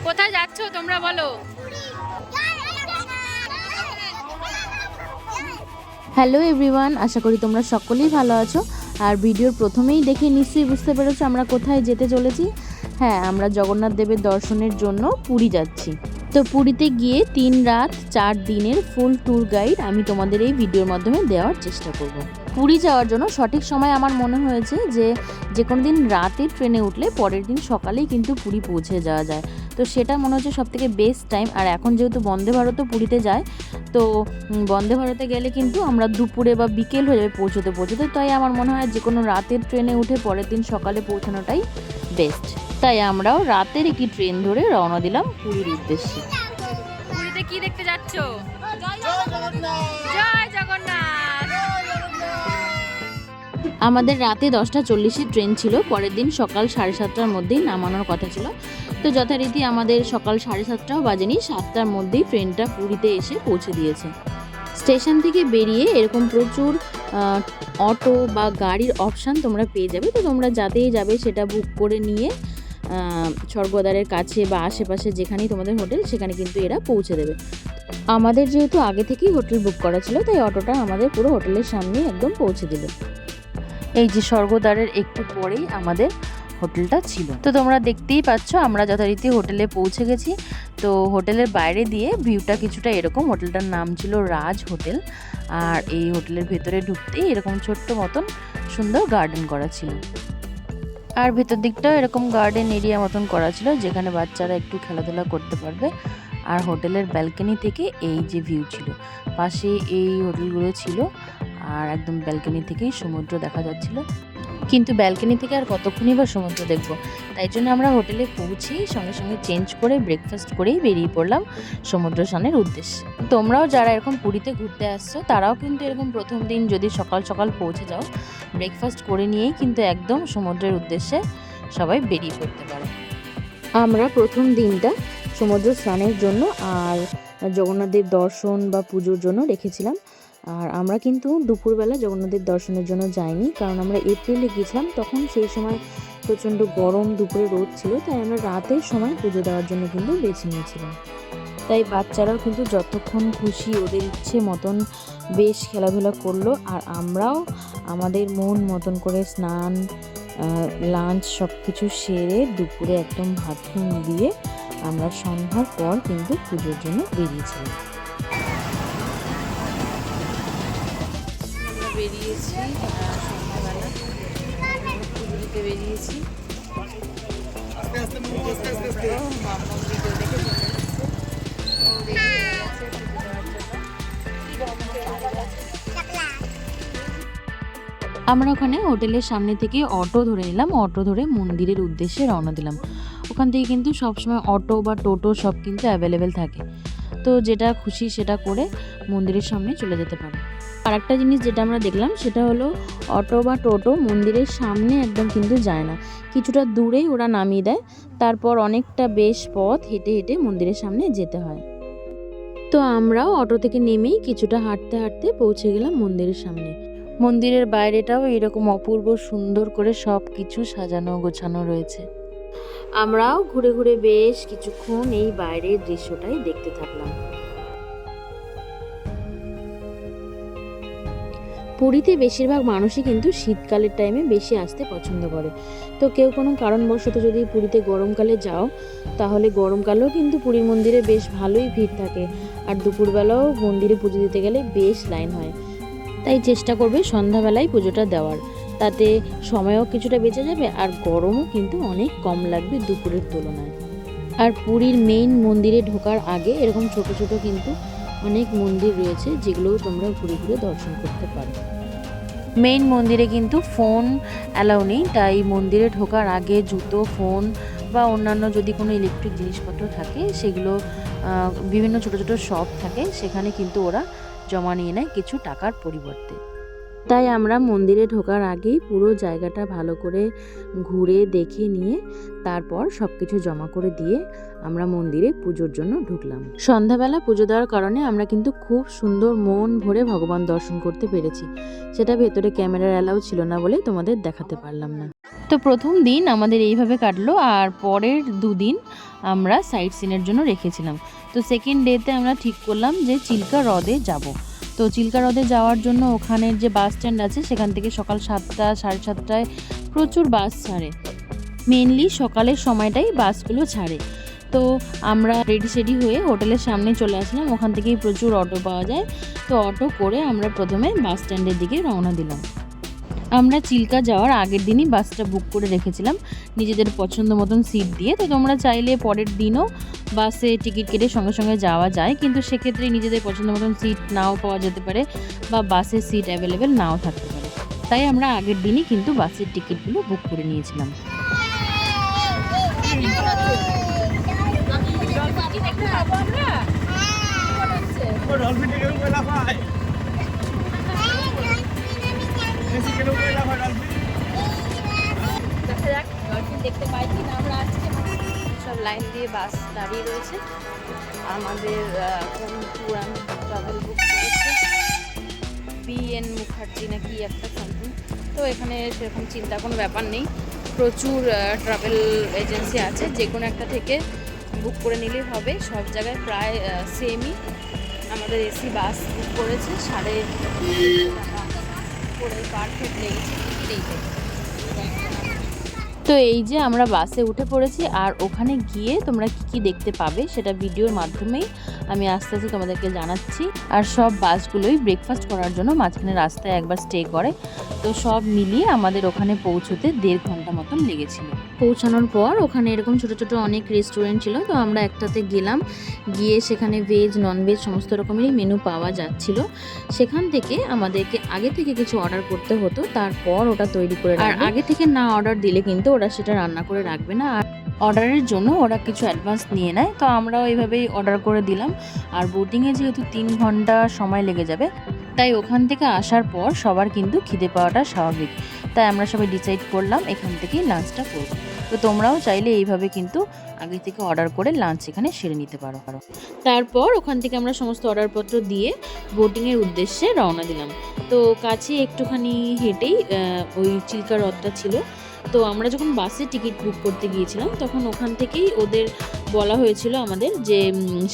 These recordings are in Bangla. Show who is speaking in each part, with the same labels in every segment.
Speaker 1: কোথায় যাচ্ছো তোমরা বলো?
Speaker 2: হ্যালো এভরিওয়ান, আশা করি তোমরা সকলেই ভালো আছো। আর ভিডিওর প্রথমেই দেখে নিশ্চয়ই বুঝতে পেরেছো আমরা কোথায় যেতে চলেছি। হ্যাঁ, আমরা জগন্নাথ দেবের দর্শনের জন্য পুরী যাচ্ছি। তো পুরীতে গিয়ে 3 রাত 4 দিনের ফুল ট্যুর গাইড আমি তোমাদের এই ভিডিওর মাধ্যমে দেওয়ার চেষ্টা করব। পুরী যাওয়ার জন্য সঠিক সময় আমার মনে হয়েছে যে কোনো দিন রাতে ট্রেনে উঠলে পরের দিন সকালেই কিন্তু পুরী পৌঁছে যাওয়া যায়। তো সেটা মনে হচ্ছে সবথেকে বেস্ট টাইম। আর এখন যেহেতু বন্দে ভারতও পুরীতে যায়, তো বন্দে ভারতে গেলে কিন্তু আমরা দুপুরে বা বিকেল হয়ে যাবে পৌঁছতে। তাই আমার মনে হয় যে কোনো রাতের ট্রেনে উঠে পরের দিন সকালে পৌঁছানোটাই বেস্ট। তাই আমরাও রাতের একটি ট্রেন ধরে রওনা দিলাম পুরীর উদ্দেশ্যে।
Speaker 1: পুরীতে কি দেখতে যাচ্ছো? জয় জগন্নাথ।
Speaker 2: আমাদের রাতে 10:40 ট্রেন ছিল। পরের দিন সকাল 7:30টার মধ্যেই নামানোর কথা ছিল। তো যথারীতি আমাদের সকাল 7:30টাও বাজেনি, 7টার মধ্যেই ট্রেনটা পুরীতে এসে পৌঁছে দিয়েছে। স্টেশন থেকে বেরিয়ে এরকম প্রচুর অটো বা গাড়ির অপশান তোমরা পেয়ে যাবে। তো তোমরা যাতেই যাবে সেটা বুক করে নিয়ে স্বর্গদ্বারের কাছে বা আশেপাশে যেখানেই তোমাদের হোটেল সেখানে কিন্তু এরা পৌঁছে দেবে। আমাদের যেহেতু আগে থেকেই হোটেল বুক করা ছিল, তাই অটোটা আমাদের পুরো হোটেলের সামনে একদম পৌঁছে দিল। এই যে স্বর্গদ্বারের একটু পরেই আমাদের হোটেলটা ছিল। তো তোমরা দেখতেই পাচ্ছ আমরা যথারীতি হোটেলে পৌঁছে গেছি। তো হোটেলের বাইরে দিয়ে ভিউটা কিছুটা এরকম। হোটেলটার নাম ছিল রাজ হোটেল। আর এই হোটেলের ভেতরে ঢুকতেই এরকম ছোট্ট মতন সুন্দর গার্ডেন করা ছিল। আর ভেতর দিকটাও এরকম গার্ডেন এরিয়া মতন করা ছিল, যেখানে বাচ্চারা একটু খেলাধুলা করতে পারবে। আর হোটেলের ব্যালকনি থেকে এই যে ভিউ ছিল, পাশে এই হোটেলগুলো ছিল। আর একদম ব্যালকনি থেকেই সমুদ্র দেখা যাচ্ছিল। কিন্তু ব্যালকনি থেকে আর কতক্ষণই বা সমুদ্র দেখব, তাই জন্য আমরা হোটেলে পৌঁছেই সঙ্গে সঙ্গে চেঞ্জ করে ব্রেকফাস্ট করেই বেরিয়ে পড়লাম সমুদ্র স্নানের উদ্দেশ্যে। তোমরাও যারা এরকম পুরীতে ঘুরতে আসছো তারাও কিন্তু এরকম প্রথম দিন যদি সকাল সকাল পৌঁছে যাও, ব্রেকফাস্ট করে নিয়েই কিন্তু একদম সমুদ্রের উদ্দেশ্যে সবাই বেরিয়ে পড়তে পারো। আমরা প্রথম দিনটা সমুদ্র স্নানের জন্য আর জগন্নাথের দর্শন বা পুজোর জন্য রেখেছিলাম। আর আমরা কিন্তু দুপুরবেলা জগন্নাথের দর্শনের জন্য যাইনি, কারণ আমরা এপ্রিলে গিয়েছিলাম, তখন সেই সময় প্রচণ্ড গরম, দুপুরে রোদ ছিল। তাই আমরা রাতের সময় পুজো দেওয়ার জন্য কিন্তু বেছে নিয়েছিলাম। তাই বাচ্চারাও কিন্তু যতক্ষণ খুশি ওদের ইচ্ছে মতন বেশ খেলাধুলা করলো। আর আমরাও আমাদের মন মতন করে স্নান, লাঞ্চ সব কিছু সেরে দুপুরে একদম ভাত দিয়ে আমরা সন্ধ্যার পর কিন্তু পুজোর জন্য বেরিয়েছিলাম।
Speaker 1: বেরিয়েছি সন্ধ্যাবেলা পুজো দিতে বেরিয়েছি।
Speaker 2: আমরা ওখানে হোটেলের সামনে থেকে অটো ধরে নিলাম। অটো ধরে মন্দিরের উদ্দেশ্যে রওনা দিলাম। ওখান থেকে কিন্তু সবসময় অটো বা টোটো সব কিন্তু অ্যাভেলেবেল থাকে। তো যেটা খুশি সেটা করে মন্দিরের সামনে চলে যেতে পারো। আর একটা জিনিস যেটা আমরা দেখলাম সেটা হলো অটো বা টোটো মন্দিরের সামনে একদম কিন্তু যায় না, কিছুটা দূরেই ওরা নামিয়ে দেয়। তারপর অনেকটা বেশ পথ হেঁটে হেঁটে মন্দিরের সামনে যেতে হয়। তো আমরাও অটো থেকে নেমেই কিছুটা হাঁটতে হাঁটতে পৌঁছে গেলাম মন্দিরের সামনে। মন্দিরের বাইরেটাও এরকম অপূর্ব সুন্দর করে সব কিছু সাজানো গোছানো রয়েছে। আমরাও ঘুরে ঘুরে বেশ কিছুক্ষণ এই বাইরের দৃশ্যটাই দেখতে থাকলাম। পুরীতে বেশিরভাগ মানুষই কিন্তু শীতকালের টাইমে বেশি আসতে পছন্দ করে। তো কেউ কোনো কারণবশত যদি পুরীতে গরমকালে যাও, তাহলে গরমকালেও কিন্তু পুরীর মন্দিরে বেশ ভালোই ভিড় থাকে। আর দুপুরবেলাও মন্দিরে পুজো দিতে গেলে বেশ লাইন হয়। তাই চেষ্টা করবে সন্ধ্যাবেলায় পুজোটা দেওয়ার, তাতে সময়ও কিছুটা বেঁচে যাবে আর গরমও কিন্তু অনেক কম লাগবে দুপুরের তুলনায়। আর পুরীর মেইন মন্দিরে ঢোকার আগে এরকম ছোট ছোট কিন্তু অনেক মন্দির রয়েছে, যেগুলোও তোমরা ঘুরে ঘুরে দর্শন করতে পারো। মেইন মন্দিরে কিন্তু ফোন অ্যালাউ নেই, তাই মন্দিরে ঢোকার আগে জুতো, ফোন বা অন্যান্য যদি কোনো ইলেকট্রিক জিনিসপত্র থাকে সেগুলো বিভিন্ন ছোট ছোট শপ থাকে, সেখানে কিন্তু ওরা জমা নিয়ে নেয় কিছু টাকার পরিবর্তে। তাই আমরা মন্দিরে ঢোকার আগেই পুরো জায়গাটা ভালো করে ঘুরে দেখে নিয়ে তারপর সব কিছু জমা করে দিয়ে আমরা মন্দিরে পুজোর জন্য ঢুকলাম। সন্ধ্যাবেলা পুজো দেওয়ার কারণে আমরা কিন্তু খুব সুন্দর মন ভরে ভগবান দর্শন করতে পেরেছি। সেটা ভেতরে ক্যামেরার অ্যালাউ ছিল না বলে তোমাদের দেখাতে পারলাম না। তো প্রথম দিন আমাদের এইভাবে কাটলো, আর পরের দুদিন আমরা সাইট সিনের জন্য রেখেছিলাম। তো সেকেন্ড ডেতে আমরা ঠিক করলাম যে চিল্কা হ্রদে যাব। তো চিল্কা হ্রদে যাওয়ার জন্য ওখানের যে বাস স্ট্যান্ড আছে সেখান থেকে সকাল 7টা 7:30টায় প্রচুর বাস ছাড়ে। মেনলি সকালের সময়টাই বাসগুলো ছাড়ে। তো আমরা রেডি হয়ে হোটেলের সামনে চলে আসলাম। ওখান থেকেই প্রচুর অটো পাওয়া যায়। তো অটো করে আমরা প্রথমে বাস স্ট্যান্ডের দিকে রওনা দিলাম। আমরা চিল্কা যাওয়ার আগের দিনই বাসটা বুক করে রেখেছিলাম নিজেদের পছন্দ মতন সিট দিয়ে। তো তোমরা চাইলে পরের দিনও বাসে টিকিট কেটে সঙ্গে সঙ্গে যাওয়া যায়, কিন্তু সেক্ষেত্রে নিজেদের পছন্দ মতন সিট নাও পাওয়া যেতে পারে বা বাসের সিট অ্যাভেলেবেল নাও থাকতে পারে। তাই আমরা আগের দিনই কিন্তু বাসের টিকিটগুলো বুক করে নিয়েছিলাম।
Speaker 1: দেখা যাক ডলফিন দেখতে পাই কি না আমরা। আজকে সব লাইন দিয়ে বাস দাঁড়িয়ে রয়েছে। আমাদের কোন পুরান ট্রাভেল বুক করেছে BN মুখার্জি না কি একটা সামথিং। তো এখানে সেরকম চিন্তা কোনো ব্যাপার নেই, প্রচুর ট্রাভেল এজেন্সি আছে, যে কোনো একটা থেকে বুক করে নিলেই হবে। সব জায়গায় প্রায় সেমই। আমাদের এসি বাস বুক করেছে 3.5 টাকা করে পার হেড লেগেছে টিকিটেই।
Speaker 2: তো এই যে আমরা বাসে উঠে পড়েছি, আর ওখানে গিয়ে তোমরা কি দেখতে পাবে সেটা ভিডিওর মাধ্যমেই আমি আস্তে আস্তে তোমাদেরকে জানাচ্ছি। আর সব বাসগুলোই ব্রেকফাস্ট করার জন্য মাঝখানে রাস্তায় একবার স্টে করে। তো সব মিলিয়ে আমাদের ওখানে পৌঁছতে 1.5 ঘন্টা মতন লেগেছিল। পৌঁছানোর পর ওখানে এরকম ছোট ছোট অনেক রেস্টুরেন্ট ছিল। তো আমরা একটাতে গেলাম, গিয়ে সেখানে ভেজ ননভেজ সমস্ত রকমেরই মেনু পাওয়া যাচ্ছিল। সেখান থেকে আমাদেরকে আগে থেকে কিছু অর্ডার করতে হতো, তারপর ওটা তৈরি করে। আর আগে থেকে না অর্ডার দিলে কিন্তু ওরা সেটা রান্না করে রাখবে না, আর অর্ডারের জন্য ওরা কিছু অ্যাডভান্স নিয়ে নেয়। তো আমরাও এইভাবেই অর্ডার করে দিলাম। আর বোটিংয়ে যেহেতু 3 ঘন্টা সময় লেগে যাবে, তাই ওখান থেকে আসার পর সবার কিন্তু খিদে পাওয়াটা স্বাভাবিক। তাই আমরা সবাই ডিসাইড করলাম এখান থেকেই লাঞ্চটা করব। তো তোমরাও চাইলে এইভাবে কিন্তু আগে থেকে অর্ডার করে লাঞ্চ এখানে সেরে নিতে পারো। তারপর ওখান থেকে আমরা সমস্ত অর্ডারপত্র দিয়ে বোটিংয়ের উদ্দেশ্যে রওনা দিলাম। তো কাছে একটুখানি হেঁটেই ওই চিল্কা হ্রদটা ছিল। তো আমরা যখন বাসে টিকিট বুক করতে গিয়েছিলাম তখন ওখান থেকেই ওদের বলা হয়েছিল আমাদের যে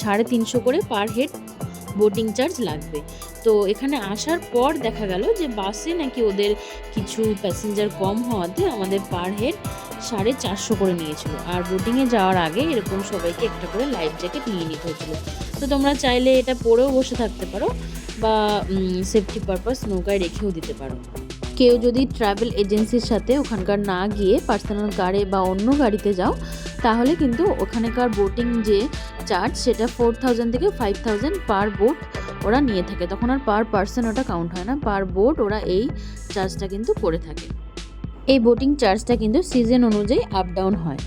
Speaker 2: 350 করে পার হেড বোটিং চার্জ লাগবে। তো এখানে আসার পর দেখা গেল যে বাসে নাকি ওদের কিছু প্যাসেঞ্জার কম হওয়াতে আমাদের পার হেড 450 করে নিয়েছিল। আর বোটিংয়ে যাওয়ার আগে এরকম সবাইকে একটা করে লাইফ জ্যাকেট নিয়ে নিতে হয়েছিল। তো তোমরা চাইলে এটা পরেও বসে থাকতে পারো বা সেফটি পারপাস নৌকায় রেখেও দিতে পারো। কেউ যদি ট্রাভেল এজেন্সির সাথে ওখানকার না গিয়ে পার্সোনাল কারে বা অন্য গাড়িতে যাও, তাহলে কিন্তু ওখানকার বোটিং যে চার্জ সেটা 4000 থেকে 5000 পার বোট ওরা নিয়ে থাকে। তখন আর পার পার্সন ওটা কাউন্ট হয় না, পার বোট ওরা এই চার্জটা কিন্তু করে থাকে। এই বোটিং চার্জটা কিন্তু সিজন অনুযায়ী আপ ডাউন হয়।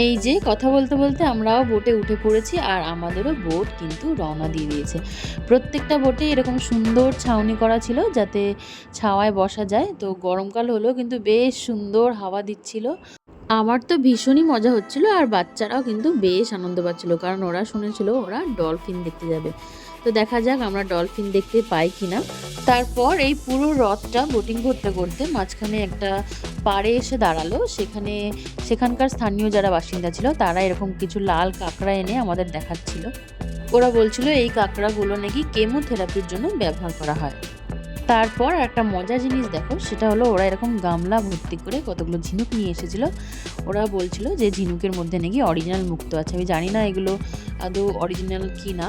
Speaker 2: এই যে কথা বলতে বলতে আমরাও বোটে উঠে পড়েছি, আর আমাদেরও বোট কিন্তু রওনা দিয়ে দিয়েছে। প্রত্যেকটা বোটে এরকম সুন্দর ছাউনি করা ছিল যাতে ছাওয়ায় বসা যায়। তো গরমকাল হলেও কিন্তু বেশ সুন্দর হাওয়া দিচ্ছিল। আমার তো ভীষণই মজা হচ্ছিল, আর বাচ্চারাও কিন্তু বেশ আনন্দ পাচ্ছিল, কারণ ওরা শুনেছিল ওরা ডলফিন দেখতে যাবে। তো দেখা যাক আমরা ডলফিন দেখতে পাই কিনা। তারপর এই পুরো হ্রদটা বোটিং করতে করতে মাঝখানে একটা পাড়ে এসে দাঁড়ালো। সেখানকার স্থানীয় যারা বাসিন্দা ছিল তারা এরকম কিছু লাল কাঁকড়া এনে আমাদের দেখাচ্ছিল। ওরা বলছিল এই কাঁকড়াগুলো নাকি কেমোথেরাপির জন্য ব্যবহার করা হয়। তারপর একটা মজার জিনিস দেখো, সেটা হলো ওরা এরকম গামলা ভর্তি করে কতগুলো ঝিনুক নিয়ে এসেছিল। ওরা বলছিল যে ঝিনুকের মধ্যে নাকি অরিজিনাল মুক্তো আছে। আমি জানি না এগুলো আদৌ অরিজিনাল কি না।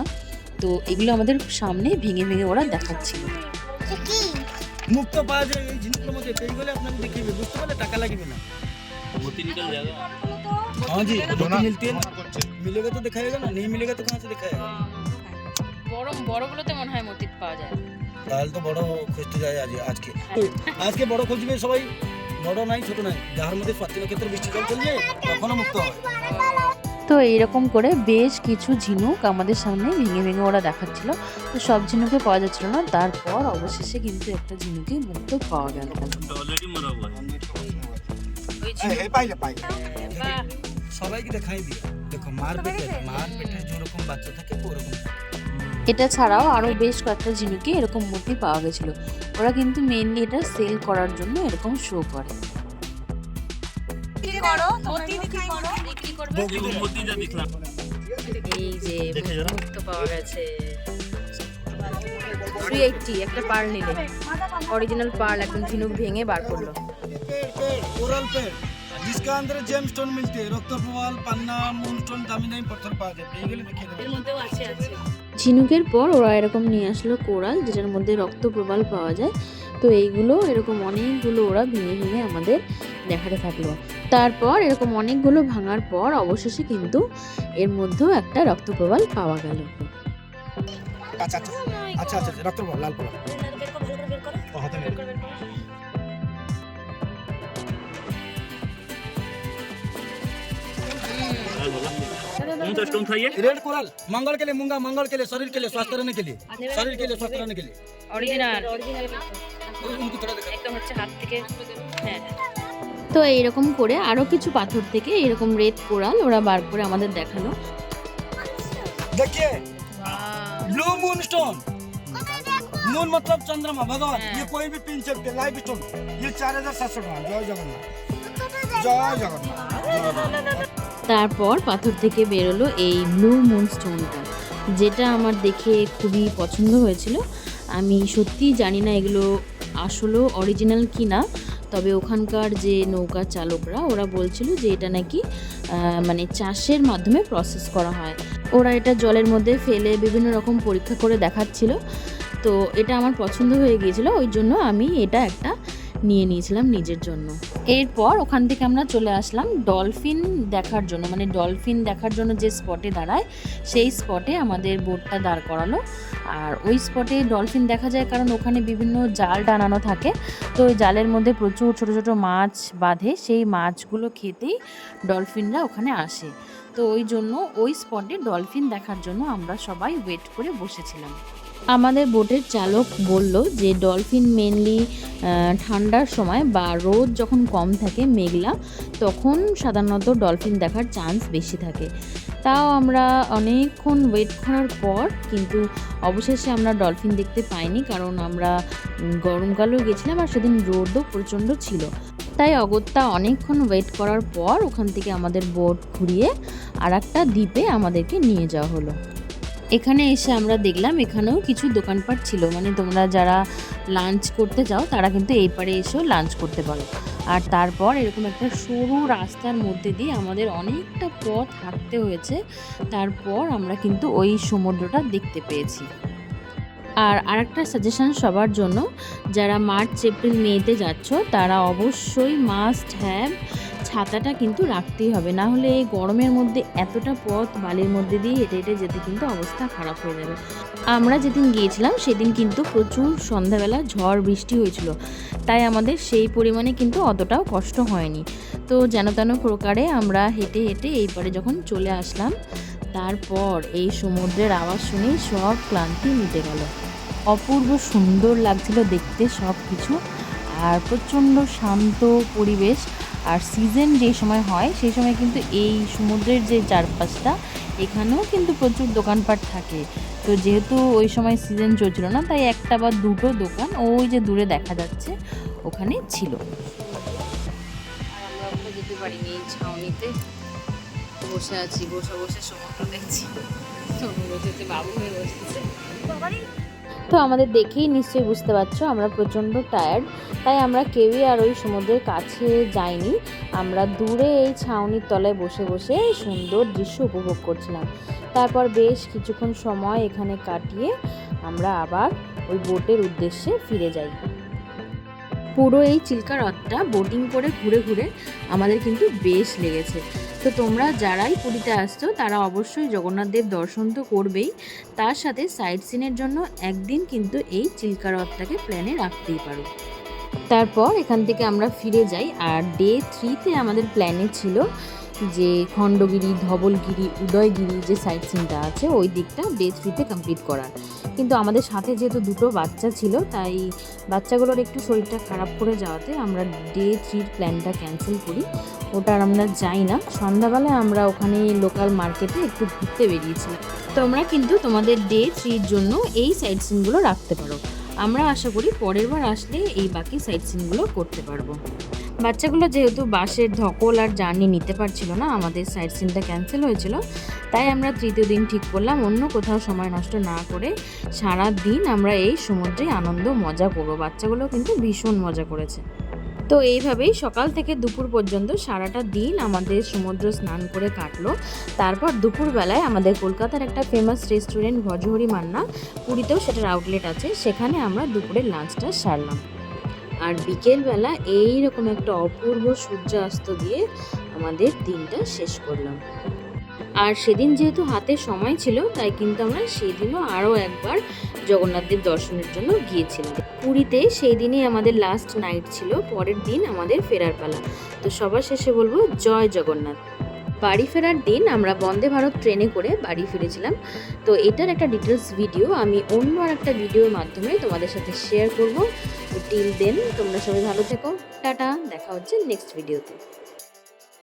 Speaker 2: তো এগুলো আমাদের সামনে ভেঙে ভেঙে ওরা দেখাচ্ছিল।
Speaker 3: মুক্ত পাওয়া যায় এই ঝিনুকের মধ্যে, এইগুলো আপনাকে দেখিয়ে বুঝতে পারলে টাকা লাগবে না। मोती निकल जाएगा। हाँ जी, मोती मिलती है ना, मिलेगा तो दिखाएगा ना, नहीं मिलेगा तो कहाँ से दिखाएगा।
Speaker 1: বড়গুলোতে মনে হয় মতি পাওয়া যায়।
Speaker 3: তাহলে তো বড় খুঁজতে যায় আজকে বড় খুঁজবে সবাই, বড় নাই ছোট নাই, যার মধ্যে 5 নক্ষত্র বৃষ্টি জল চলছে তখনও মুক্ত হয়।
Speaker 2: তো এইরকম করে বেশ কিছু ঝিনুক আমাদের সামনে ভেঙে ভেঙে ওরা দেখাচ্ছিল। তো সব ঝিনুকে পাওয়া যাচ্ছিল না, তারপর অবশেষে কিন্তু একটা ঝিনুকে মুক্ত পাওয়া গেল।
Speaker 3: সবাইকে দেখাই দিও, দেখো মার পেটে যেরকম বাচ্চা থাকে ওরকম।
Speaker 2: এটা ছাড়াও আরও বেশ কয়েকটা ঝিনুকে এরকম মূর্তি পাওয়া গেছিলো। ওরা কিন্তু মেনলি এটা সেল করার জন্য এরকম শো করে। এই যে মুক্ত পাওয়া গেছে 380 একটা পার্ল নিলে, অরিজিনাল পার্ল একদম ঝিনুক ভেঙে বার করলো।
Speaker 3: कोरल पेड़ जिसका अंदर जेम स्टोन मिलते हैं, रक्त प्रवाल, पन्ना, मूनस्टोन, दामी दामी पत्थर पाওয়া যায়। এইগুলো দেখিয়ে দেবো।
Speaker 1: এর মধ্যেও আছে।
Speaker 2: ঝিনুকের পর ওরা এরকম নিয়ে আসলো কোরাল, যেটার মধ্যে রক্ত প্রবাল পাওয়া যায়। তো এইগুলো এরকম অনেকগুলো ওরা ভেঙে ভেঙে আমাদের দেখাতে থাকলো। তারপর এরকম অনেকগুলো ভাঙার পর অবশেষে কিন্তু এর মধ্যেও একটা রক্ত প্রবাল পাওয়া গেল।
Speaker 3: আচ্ছা আচ্ছা আচ্ছা আচ্ছা রক্ত প্রবাল, লাল প্রবাল হাতে নিয়ে रेड कोरल मंगल के लिए, मूंगा मंगल के लिए, शरीर के लिए, स्वास्थ्य रहने के लिए, शरीर के लिए, स्वास्थ्य रहने के लिए।
Speaker 1: অরিজিনাল
Speaker 3: उनको थोड़ा देखो।
Speaker 1: একদম হচ্ছে হাত থেকে। হ্যাঁ,
Speaker 2: তো এইরকম করে আরও কিছু পাথর থেকে এরকম রেড কোরাল ওরা বার করে আমাদের দেখালো।
Speaker 3: देखिए ब्लू मून स्टोन, मून मतलब चंद्रमा भगवान, ये कोई भी पिन सकते, लाइव स्टोन, ये 4700 টাকা। जय जगन्नाथ, जय जगन्नाथ।
Speaker 2: তারপর পাথর থেকে বেরোলো এই ব্লু মুন স্টোনটা, যেটা আমার দেখে খুবই পছন্দ হয়েছিল। আমি সত্যিই জানি না এগুলো আসলে অরিজিনাল কি না, তবে ওখানকার যে নৌকা চালকরা ওরা বলছিল যে এটা নাকি মানে চাষের মাধ্যমে প্রসেস করা হয়। ওরা এটা জলের মধ্যে ফেলে বিভিন্ন রকম পরীক্ষা করে দেখাচ্ছিল। তো এটা আমার পছন্দ হয়ে গিয়েছিল, ওই জন্য আমি এটা একটা নিয়ে নিয়েছিলাম নিজের জন্য। এরপর ওখান থেকে আমরা চলে আসলাম ডলফিন দেখার জন্য, মানে ডলফিন দেখার জন্য যে স্পটে দাঁড়ায় সেই স্পটে আমাদের বোটটা দাঁড় করালো। আর ওই স্পটে ডলফিন দেখা যায় কারণ ওখানে বিভিন্ন জাল টানানো থাকে। তো ওই জালের মধ্যে প্রচুর ছোট ছোট মাছ বাঁধে, সেই মাছগুলো খেতেই ডলফিনরা ওখানে আসে। তো ওই জন্য ওই স্পটে ডলফিন দেখার জন্য আমরা সবাই ওয়েট করে বসেছিলাম। আমাদের বোটের চালক বলল যে ডলফিন মেনলি ঠান্ডার সময় বা রোদ যখন কম থাকে মেঘলা, তখন সাধারণত ডলফিন দেখার চান্স বেশি থাকে। তাও আমরা অনেকক্ষণ ওয়েট করার পর কিন্তু অবশেষে আমরা ডলফিন দেখতে পাইনি, কারণ আমরা গরমকালেও গেছিলাম আর সেদিন রোদও প্রচণ্ড ছিল। তাই অগত্যা অনেকক্ষণ ওয়েট করার পর ওখান থেকে আমাদের বোট ঘুরিয়ে আর একটা দ্বীপে আমাদেরকে নিয়ে যাওয়া হলো। এখানে এসে আমরা দেখলাম এখানেও কিছু দোকানপাট ছিল, মানে তোমরা যারা লাঞ্চ করতে চাও তারা কিন্তু এই পারে এসেও লাঞ্চ করতে পারো। আর তারপর এরকম একটা সরু রাস্তার মধ্যে দিয়ে আমাদের অনেকটা পথ হাঁটতে হয়েছে, তারপর আমরা কিন্তু ওই সমুদ্রটা দেখতে পেয়েছি। আর আরেকটা সাজেশন সবার জন্য, যারা মার্চ এপ্রিল মেতে যাচ্ছ তারা অবশ্যই মাস্ট হ্যাভ ছাতাটা কিন্তু রাখতেই হবে, না হলে এই গরমের মধ্যে এতটা পথ বালির মধ্যে দিয়ে হেঁটে হেঁটে যেতে কিন্তু অবস্থা খারাপ হয়ে যাবে। আমরা যেদিন গিয়েছিলাম সেদিন কিন্তু প্রচুর সন্ধ্যাবেলা ঝড় বৃষ্টি হয়েছিল, তাই আমাদের সেই পরিমাণে কিন্তু অতটাও কষ্ট হয়নি। তো যেন তেন প্রকারে আমরা হেঁটে হেঁটে এই পারে যখন চলে আসলাম, তারপর এই সমুদ্রের আওয়াজ শুনেই সব ক্লান্তি মিটে গেল। অপূর্ব সুন্দর লাগছিল দেখতে সব কিছু, আর প্রচণ্ড শান্ত পরিবেশ। আর সিজন যে সময় হয় সেই সময় কিন্তু এই সমুদ্রের যে চারপাশটা এখানেও কিন্তু প্রচুর দোকানপাট থাকে। তো যেহেতু ওই সময় সিজন চলছিল না, তাই একটা বা দুটো দোকান ওই যে দূরে দেখা যাচ্ছে ওখানে ছিল।
Speaker 1: আর আমরা ওখানে যেতে পারিনি, এই ছাউনিতে বসে আছি, বসে বসে সমুদ্র দেখছি। বসেছে বাবু হয়ে বসেছে।
Speaker 2: তো আমাদের দেখেই নিশ্চয়ই বুঝতে পারছো আমরা প্রচণ্ড টায়ার্ড, তাই আমরা কেউই আর ওই সমুদ্রের কাছে যাইনি। আমরা দূরে এই ছাউনির তলায় বসে বসে সুন্দর দৃশ্য উপভোগ করছিলাম। তারপর বেশ কিছুক্ষণ সময় এখানে কাটিয়ে আমরা আবার ওই বোটের উদ্দেশ্যে ফিরে যাই। পুরো এই চিল্কা হ্রদটা বোটিং করে ঘুরে ঘুরে আমাদের কিন্তু বেশ লেগেছে। তো তোমরা যারাই পুরীতে আসছো তারা অবশ্যই জগন্নাথ দেব দর্শন তো করবেই, তার সাথে সাইট সিনের জন্য একদিন কিন্তু এই চিল্কা হ্রদটাকে প্ল্যানে রাখতেই পারো। তারপর এখান থেকে আমরা ফিরে যাই। আর ডে 3-তে আমাদের প্ল্যানে ছিল যে খণ্ডগিরি, ধবলগিরি, উদয়গিরি যে সাইট সিনটা আছে ওই দিকটা ডে 3-তে কমপ্লিট করার। কিন্তু আমাদের সাথে যেহেতু দুটো বাচ্চা ছিল, তাই বাচ্চাগুলোর একটু শরীরটা খারাপ করে যাওয়াতে আমরা ডে 3-র প্ল্যানটা ক্যান্সেল করি। ওটা আর আমরা যাই না। সন্ধ্যাবেলায় আমরা ওখানে লোকাল মার্কেটে একটু ঘুরতে বেরিয়েছিলাম। তোমরা কিন্তু তোমাদের ডে 3-র জন্য এই সাইট সিনগুলো রাখতে পারো। আমরা আশা করি পরের বার আসলে এই বাকি সাইট সিনগুলো করতে পারবো। বাচ্চাগুলো যেহেতু বাসের ধকল আর জার্নি নিতে পারছিল না, আমাদের সাইট সিনটা ক্যান্সেল হয়েছিল, তাই আমরা তৃতীয় দিন ঠিক করলাম অন্য কোথাও সময় নষ্ট না করে সারা দিন আমরা এই সমুদ্রে আনন্দ মজা করবো। বাচ্চাগুলো কিন্তু ভীষণ মজা করেছে। তো এইভাবেই সকাল থেকে দুপুর পর্যন্ত সারাটা দিন আমাদের সমুদ্র স্নান করে কাটলো। তারপর দুপুরবেলায় আমাদের কলকাতার একটা ফেমাস রেস্টুরেন্ট ভজহরি মান্না, পুরীতেও সেটার আউটলেট আছে, সেখানে আমরা দুপুরের লাঞ্চটা সারলাম। আর বিকেলবেলা এইরকম একটা অপূর্ব সূর্যাস্ত দিয়ে আমাদের দিনটা শেষ করলাম। আর সেদিন যেহেতু হাতে সময় ছিল, তাই কিন্তু আমরা সেদিনও আরও একবার জগন্নাথদেব দর্শনের জন্য গিয়েছিলাম পুরীতে। সেই দিনই আমাদের লাস্ট নাইট ছিল, পরের দিন আমাদের ফেরার পালা। তো সবার শেষে বলবো জয় জগন্নাথ। বাড়ি ফেরার দিন আমরা বন্দে ভারত ট্রেনে করে বাড়ি ফিরেছিলাম। তো এটার একটা ডিটেলস ভিডিও আমি অন্য আর একটা ভিডিওর মাধ্যমে তোমাদের সাথে শেয়ার করবো। টিল দেন তোমরা সবাই ভালো থেকো, টাটা, দেখা হচ্ছে নেক্সট ভিডিওতে।